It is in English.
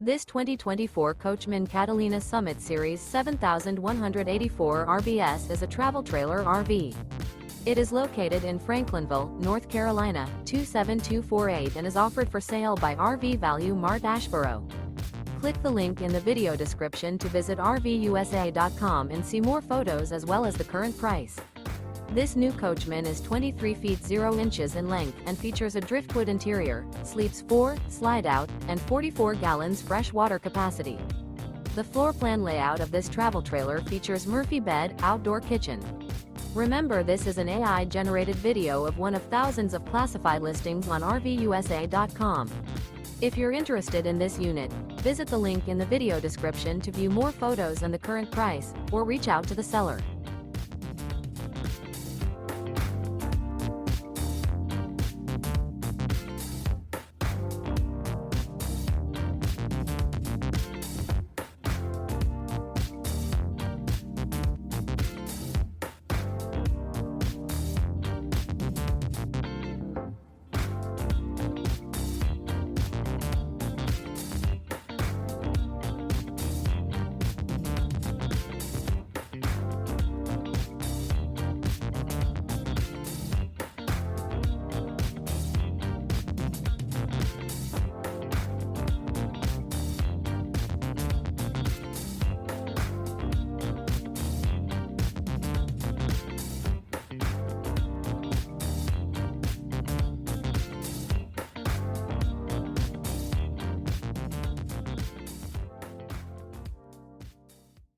This 2024 Coachmen Catalina Summit Series 7184 RVS is a travel trailer RV. It is located in Franklinville, North Carolina, 27248 and is offered for sale by RV Value Mart Asheboro. Click the link in the video description to visit RVUSA.com and see more photos as well as the current price. This new Coachmen is 23 feet 0 inches in length and features a Driftwood interior, sleeps 4, Slideout, and 44 gallons fresh water capacity. The floor plan layout of this travel trailer features Murphy bed, outdoor kitchen. Remember, this is an AI-generated video of one of thousands of classified listings on RVUSA.com. If you're interested in this unit, visit the link in the video description to view more photos and the current price, or reach out to the seller.